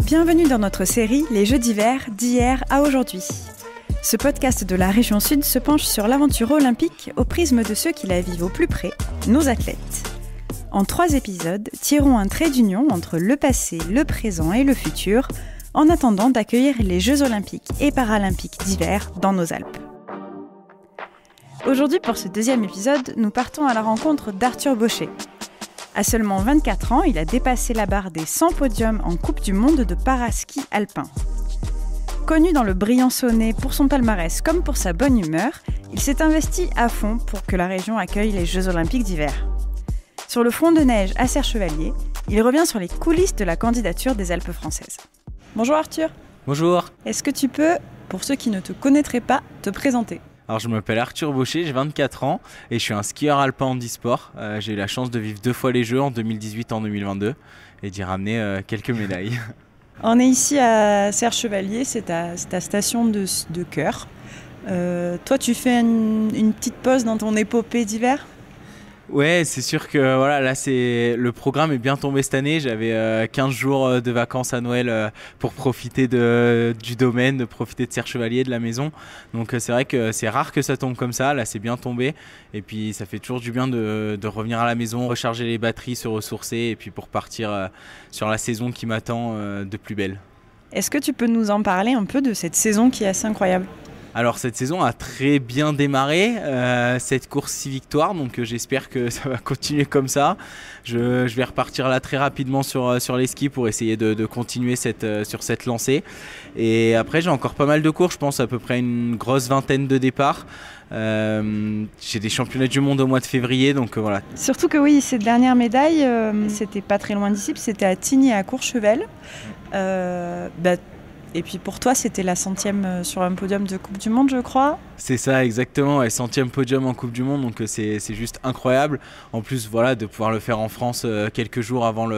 Bienvenue dans notre série Les Jeux d'hiver d'hier à aujourd'hui. Ce podcast de la région Sud se penche sur l'aventure olympique au prisme de ceux qui la vivent au plus près, nos athlètes. En 3 épisodes, tirons un trait d'union entre le passé, le présent et le futur, en attendant d'accueillir les Jeux olympiques et paralympiques d'hiver dans nos Alpes. Aujourd'hui, pour ce 2e épisode, nous partons à la rencontre d'Arthur Bauchet. À seulement 24 ans, il a dépassé la barre des 100 podiums en Coupe du Monde de paraski alpin. Connu dans le Briançonnais pour son palmarès comme pour sa bonne humeur, il s'est investi à fond pour que la région accueille les Jeux olympiques d'hiver. Sur le front de neige à Serre-Chevalier, il revient sur les coulisses de la candidature des Alpes françaises. Bonjour Arthur. Bonjour. Est-ce que tu peux, pour ceux qui ne te connaîtraient pas, te présenter ? Alors je m'appelle Arthur Bauchet, j'ai 24 ans et je suis un skieur alpin handisport. J'ai eu la chance de vivre 2 fois les Jeux, en 2018 et en 2022, et d'y ramener quelques médailles. On est ici à Serre-Chevalier, c'est ta station de cœur. Toi, tu fais une petite pause dans ton épopée d'hiver ? Ouais, c'est sûr que voilà, là le programme est bien tombé cette année. J'avais 15 jours de vacances à Noël pour profiter du domaine, de profiter de Serre-Chevalier, de la maison. Donc c'est vrai que c'est rare que ça tombe comme ça. Là, c'est bien tombé. Et puis ça fait toujours du bien de revenir à la maison, recharger les batteries, se ressourcer et puis pour partir sur la saison qui m'attend de plus belle. Est-ce que tu peux nous en parler un peu de cette saison qui est assez incroyable ? Alors cette saison a très bien démarré, cette course 6 victoires, donc j'espère que ça va continuer comme ça. Je vais repartir là très rapidement sur les skis pour essayer de continuer sur cette lancée. Et après j'ai encore pas mal de courses, je pense à peu près une grosse vingtaine de départs. J'ai des championnats du monde au mois de février, donc voilà. Surtout que oui, cette dernière médaille, c'était pas très loin d'ici, c'était à Tignes et à Courchevel. Et puis pour toi, c'était la 100e sur un podium de Coupe du Monde, je crois. C'est ça, exactement. Et 100e podium en Coupe du Monde, donc c'est juste incroyable. En plus, voilà, de pouvoir le faire en France quelques jours avant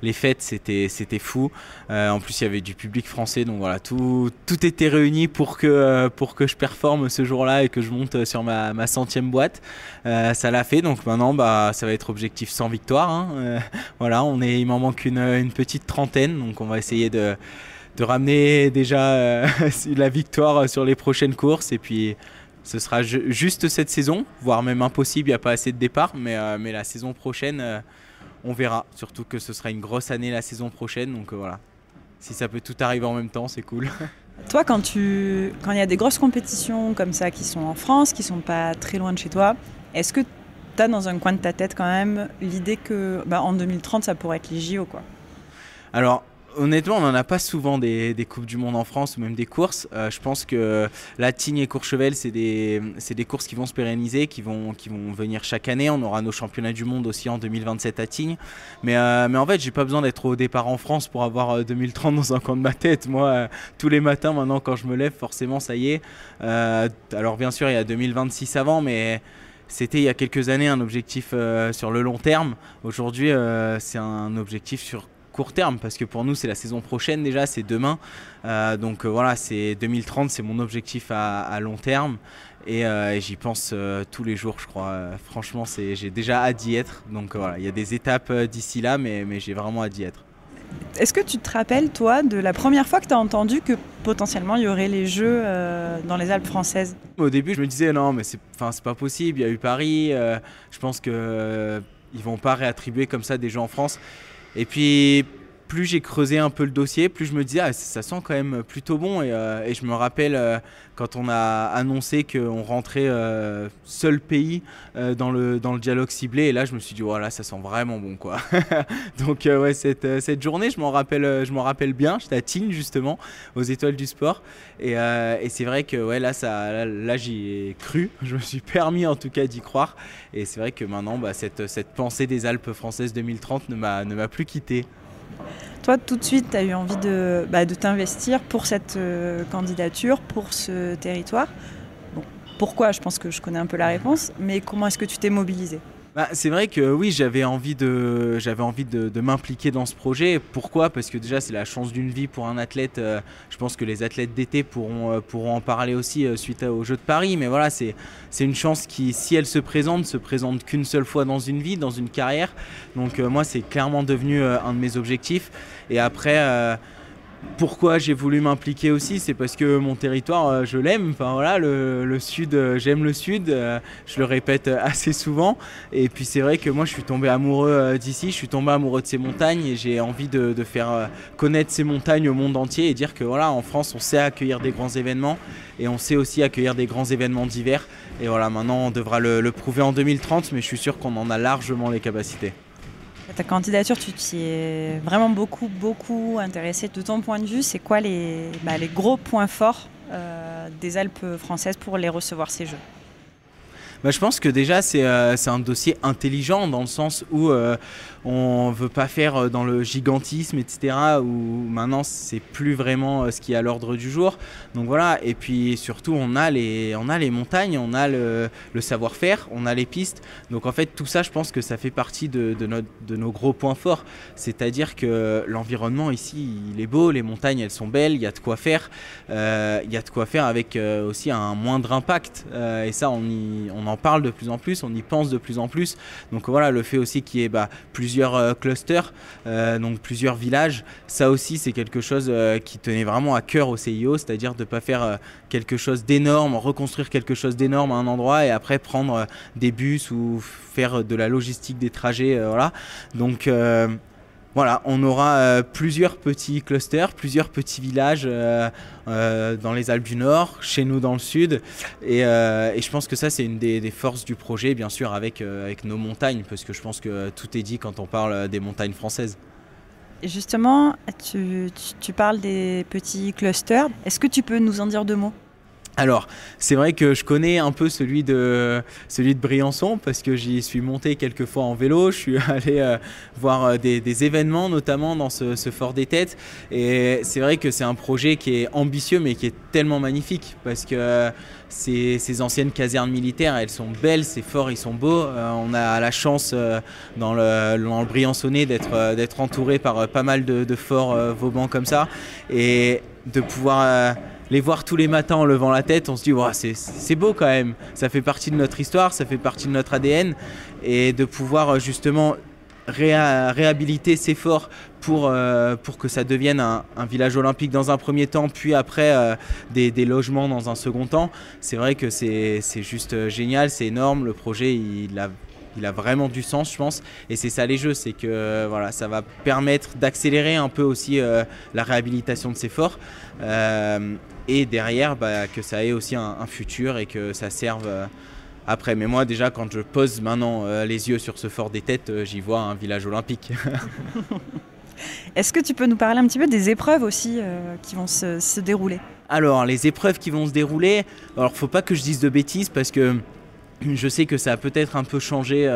les fêtes, c'était fou. En plus, il y avait du public français, donc voilà, tout était réuni pour que je performe ce jour-là et que je monte sur ma 100e boîte. Ça l'a fait, donc maintenant, ça va être objectif 100 victoires. Hein. Voilà, il m'en manque une petite trentaine, donc on va essayer de ramener déjà la victoire sur les prochaines courses et puis ce sera juste cette saison, voire même impossible, il n'y a pas assez de départs, mais la saison prochaine on verra, surtout que ce sera une grosse année la saison prochaine, donc voilà, si ça peut tout arriver en même temps c'est cool. Toi quand il y a des grosses compétitions comme ça qui sont en France, qui sont pas très loin de chez toi, est-ce que tu as dans un coin de ta tête quand même l'idée que en 2030 ça pourrait être les JO quoi ? Alors honnêtement, on n'en a pas souvent des Coupes du Monde en France ou même des courses. Je pense que la Tignes et Courchevel, c'est des courses qui vont se pérenniser, qui vont venir chaque année. On aura nos championnats du monde aussi en 2027 à Tignes. Mais en fait, j'ai pas besoin d'être au départ en France pour avoir 2030 dans un coin de ma tête. Moi, tous les matins maintenant quand je me lève, forcément, ça y est. Alors bien sûr, il y a 2026 avant, mais c'était il y a quelques années un objectif sur le long terme. Aujourd'hui, c'est un objectif sur court terme parce que pour nous c'est la saison prochaine déjà, c'est demain, donc voilà, c'est 2030, c'est mon objectif à long terme et j'y pense tous les jours je crois, franchement j'ai déjà hâte d'y être, donc voilà, il y a des étapes d'ici là mais j'ai vraiment hâte d'y être. Est-ce que tu te rappelles toi de la première fois que tu as entendu que potentiellement il y aurait les Jeux dans les Alpes françaises ? Au début je me disais non mais c'est pas possible, il y a eu Paris, je pense que ils vont pas réattribuer comme ça des Jeux en France. Et puis, plus j'ai creusé un peu le dossier, plus je me disais ça sent quand même plutôt bon. Et je me rappelle quand on a annoncé qu'on rentrait seul pays dans le dialogue ciblé. Et là, je me suis dit, voilà, ça sent vraiment bon, quoi. Donc, ouais, cette journée, je m'en rappelle bien. J'étais à Tignes, justement, aux Étoiles du Sport. Et c'est vrai que ouais, là, j'y ai cru. Je me suis permis, en tout cas, d'y croire. Et c'est vrai que maintenant, cette pensée des Alpes françaises 2030 ne m'a plus quitté. Toi, tout de suite, tu as eu envie de t'investir pour cette candidature, pour ce territoire. Bon, pourquoi ? Je pense que je connais un peu la réponse, mais comment est-ce que tu t'es mobilisé ? C'est vrai que oui, j'avais envie de m'impliquer dans ce projet. Pourquoi ? Parce que déjà c'est la chance d'une vie pour un athlète. Je pense que les athlètes d'été pourront en parler aussi suite aux Jeux de Paris. Mais voilà, c'est une chance qui, si elle se présente qu'une seule fois dans une vie, dans une carrière. Donc moi c'est clairement devenu un de mes objectifs. Et après Pourquoi j'ai voulu m'impliquer aussi, c'est parce que mon territoire, je l'aime. Enfin voilà, le sud, j'aime le sud. Je le répète assez souvent. Et puis c'est vrai que moi, je suis tombé amoureux d'ici. Je suis tombé amoureux de ces montagnes et j'ai envie de faire connaître ces montagnes au monde entier et dire que voilà, en France, on sait accueillir des grands événements et on sait aussi accueillir des grands événements d'hiver. Et voilà, maintenant, on devra le prouver en 2030, mais je suis sûr qu'on en a largement les capacités. Ta candidature, tu t'y es vraiment beaucoup intéressé. De ton point de vue, c'est quoi les gros points forts des Alpes françaises pour les recevoir ces Jeux ? Je pense que déjà c'est un dossier intelligent dans le sens où on ne veut pas faire dans le gigantisme, etc. où maintenant c'est plus vraiment ce qui est à l'ordre du jour. Donc voilà, et puis surtout on a les montagnes, on a le savoir-faire, on a les pistes. Donc en fait tout ça, je pense que ça fait partie de nos gros points forts. C'est-à-dire que l'environnement ici il est beau, les montagnes elles sont belles, il y a de quoi faire. Il y a de quoi faire avec aussi un moindre impact. Et ça on en parle de plus en plus, on y pense de plus en plus. Donc voilà, le fait aussi qu'il y ait plusieurs clusters, donc plusieurs villages, ça aussi c'est quelque chose qui tenait vraiment à cœur au CIO, c'est-à-dire de ne pas faire quelque chose d'énorme, reconstruire quelque chose d'énorme à un endroit et après prendre des bus ou faire de la logistique des trajets. Voilà. Donc voilà, on aura plusieurs petits clusters, plusieurs petits villages dans les Alpes du Nord, chez nous dans le sud. Et je pense que ça, c'est une des forces du projet, bien sûr, avec nos montagnes, parce que je pense que tout est dit quand on parle des montagnes françaises. Et justement, tu parles des petits clusters. Est-ce que tu peux nous en dire 2 mots ? Alors, c'est vrai que je connais un peu celui de Briançon parce que j'y suis monté quelques fois en vélo. Je suis allé voir des événements, notamment dans ce Fort des Têtes. Et c'est vrai que c'est un projet qui est ambitieux, mais qui est tellement magnifique parce que ces anciennes casernes militaires, elles sont belles, ces forts, ils sont beaux. On a la chance dans le Briançonnais d'être entouré par pas mal de forts vauban comme ça et de pouvoir les voir tous les matins en levant la tête, on se dit wow, c'est beau quand même, ça fait partie de notre histoire, ça fait partie de notre ADN et de pouvoir justement réhabiliter ces forts pour que ça devienne un village olympique dans un premier temps, puis après des logements dans un second temps. C'est vrai que c'est juste génial, c'est énorme, le projet il a vraiment du sens, je pense, et c'est ça les Jeux, c'est que voilà, ça va permettre d'accélérer un peu aussi la réhabilitation de ces forts et derrière que ça ait aussi un futur et que ça serve après. Mais moi déjà quand je pose maintenant les yeux sur ce Fort des Têtes, j'y vois un village olympique. Est-ce que tu peux nous parler un petit peu des épreuves aussi qui vont se dérouler ? Alors, les épreuves qui vont se dérouler, alors faut pas que je dise de bêtises parce que je sais que ça a peut-être un peu changé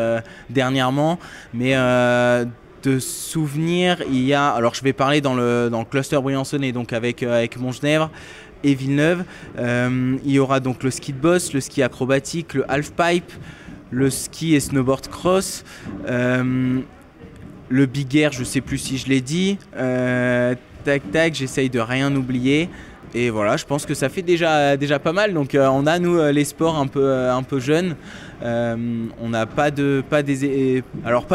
dernièrement, mais de souvenirs, il y a... Alors je vais parler dans le cluster briançonnais, donc avec Montgenèvre et Villeneuve. Il y aura donc le ski de boss, le ski acrobatique, le halfpipe, le ski et snowboard cross, le big air, je ne sais plus si je l'ai dit. Tac, j'essaye de rien oublier. Et voilà, je pense que ça fait déjà pas mal. Donc on a nous les sports un peu jeunes. On n'a pas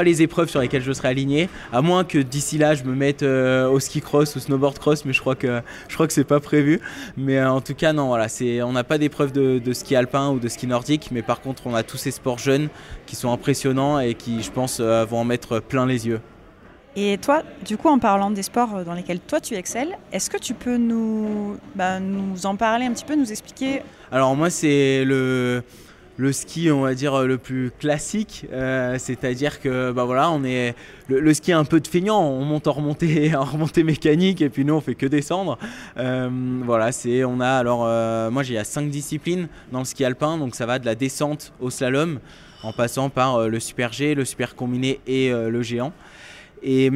les épreuves sur lesquelles je serai aligné, à moins que d'ici là je me mette au ski cross ou snowboard cross, mais je crois que c'est pas prévu. Mais en tout cas non, voilà, on n'a pas d'épreuve de ski alpin ou de ski nordique, mais par contre on a tous ces sports jeunes qui sont impressionnants et qui je pense vont en mettre plein les yeux. Et toi, du coup, en parlant des sports dans lesquels toi tu excelles, est-ce que tu peux nous en parler un petit peu, nous expliquer ? Alors moi, c'est le ski, on va dire, le plus classique, c'est-à-dire que voilà, on est le ski est un peu de feignant, on monte en remontée mécanique et puis nous on fait que descendre. Voilà, moi il y a 5 disciplines dans le ski alpin, donc ça va de la descente au slalom en passant par le super G, le super combiné et le géant. Et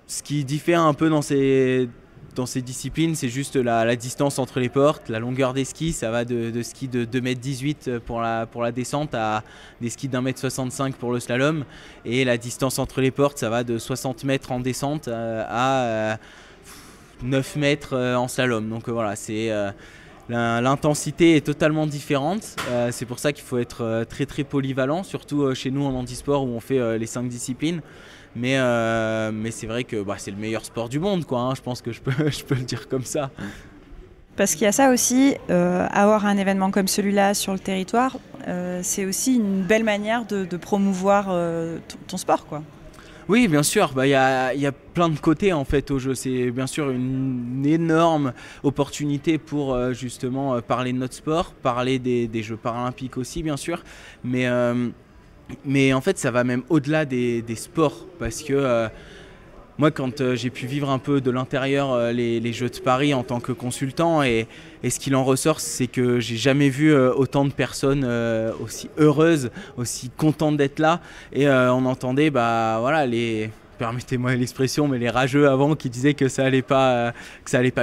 ce qui diffère un peu dans ces disciplines, c'est juste la distance entre les portes, la longueur des skis. Ça va de skis de 2,18 m pour la descente à des skis d'1,65 m pour le slalom. Et la distance entre les portes, ça va de 60 mètres en descente à 9 mètres en slalom. Donc voilà, c'est l'intensité est totalement différente. C'est pour ça qu'il faut être très très polyvalent, surtout chez nous en handisport où on fait les 5 disciplines. Mais c'est vrai que c'est le meilleur sport du monde, quoi, hein. Je pense que je peux le dire comme ça. Parce qu'il y a ça aussi, avoir un événement comme celui-là sur le territoire, c'est aussi une belle manière de promouvoir ton sport, quoi. Oui, bien sûr, y a plein de côtés en fait au jeu. C'est bien sûr une énorme opportunité pour justement parler de notre sport, parler des Jeux paralympiques aussi bien sûr, mais en fait ça va même au-delà des sports parce que moi, quand j'ai pu vivre un peu de l'intérieur les Jeux de Paris en tant que consultant, et ce qu'il en ressort, c'est que j'ai jamais vu autant de personnes aussi heureuses, aussi contentes d'être là. Et on entendait, permettez-moi l'expression, mais les rageux avant qui disaient que ça allait pas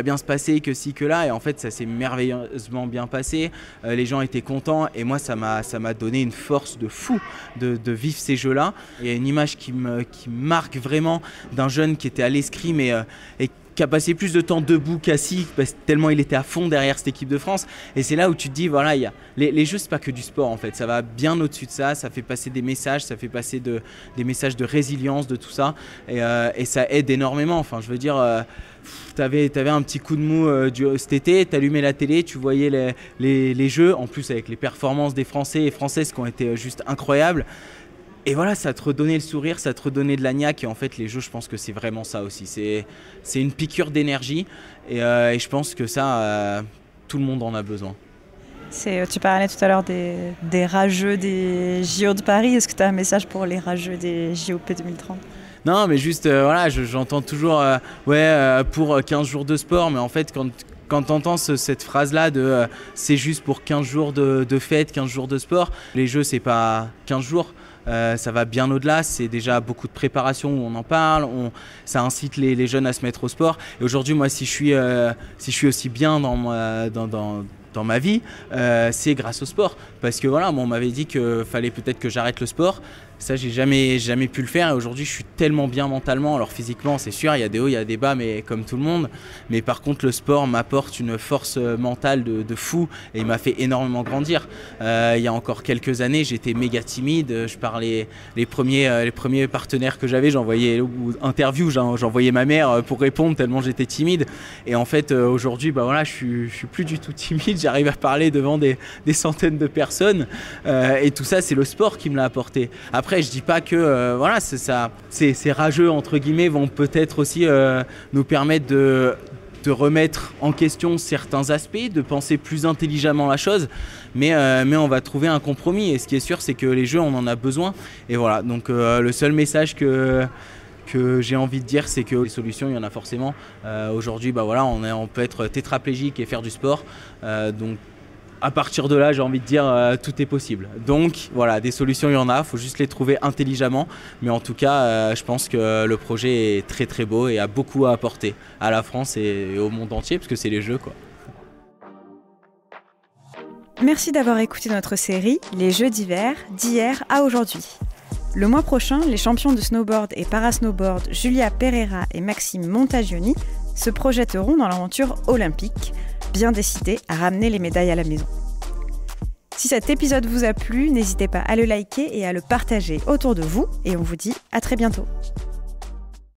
bien se passer, que ci, que là. Et en fait, ça s'est merveilleusement bien passé. Les gens étaient contents et moi, ça m'a donné une force de fou de vivre ces jeux-là. Il y a une image qui me marque vraiment d'un jeune qui était à l'escrime et qui a passé plus de temps debout qu'assis tellement il était à fond derrière cette équipe de France. Et c'est là où tu te dis, voilà, les jeux, c'est pas que du sport en fait, ça va bien au-dessus de ça, ça fait passer des messages, ça fait passer des messages de résilience, de tout ça, et ça aide énormément. Enfin, je veux dire, t'avais un petit coup de mou cet été, t'allumais la télé, tu voyais les jeux, en plus avec les performances des Français et Françaises qui ont été juste incroyables. Et voilà, ça te redonnait le sourire, ça te redonnait de la niaque. Et en fait, les jeux, je pense que c'est vraiment ça aussi. C'est une piqûre d'énergie. Et je pense que ça, tout le monde en a besoin. Tu parlais tout à l'heure des rageux des JO de Paris. Est-ce que tu as un message pour les rageux des JOP 2030 ? Non, mais juste, j'entends toujours pour 15 jours de sport. Mais en fait, quand tu entends cette phrase-là de c'est juste pour 15 jours de fête, 15 jours de sport, les jeux, c'est pas 15 jours. Ça va bien au-delà, c'est déjà beaucoup de préparation où on en parle, ça incite les jeunes à se mettre au sport. Et aujourd'hui, moi, si je suis aussi bien dans ma vie, c'est grâce au sport. Parce que voilà, moi, on m'avait dit qu'il fallait peut-être que j'arrête le sport. Ça, j'ai jamais pu le faire. Et aujourd'hui, je suis tellement bien mentalement. Alors physiquement, c'est sûr, il y a des hauts, il y a des bas, mais comme tout le monde. Mais par contre, le sport m'apporte une force mentale de fou et il m'a fait énormément grandir. Il y a encore quelques années, j'étais méga timide. Je parlais les premiers partenaires que j'avais, j'envoyais ma mère pour répondre tellement j'étais timide. Et en fait, aujourd'hui, je suis plus du tout timide. J'arrive à parler devant des centaines de personnes. Et tout ça, c'est le sport qui me l'a apporté. Après, je dis pas que ces rageux entre guillemets vont peut-être aussi nous permettre de remettre en question certains aspects, de penser plus intelligemment la chose, mais on va trouver un compromis. Et ce qui est sûr, c'est que les jeux, on en a besoin. Et voilà. Donc le seul message que j'ai envie de dire, c'est que les solutions, il y en a forcément. Aujourd'hui, on peut être tétraplégique et faire du sport. Donc à partir de là, j'ai envie de dire, tout est possible. Donc voilà, des solutions, il y en a, il faut juste les trouver intelligemment. Mais en tout cas, je pense que le projet est très très beau et a beaucoup à apporter à la France et au monde entier, parce que c'est les Jeux, quoi. Merci d'avoir écouté notre série « Les Jeux d'hiver, d'hier à aujourd'hui ». Le mois prochain, les champions de snowboard et parasnowboard Julia Pereira et Maxime Montagioni se projetteront dans l'aventure olympique, bien décidés à ramener les médailles à la maison. Si cet épisode vous a plu, n'hésitez pas à le liker et à le partager autour de vous, et on vous dit à très bientôt.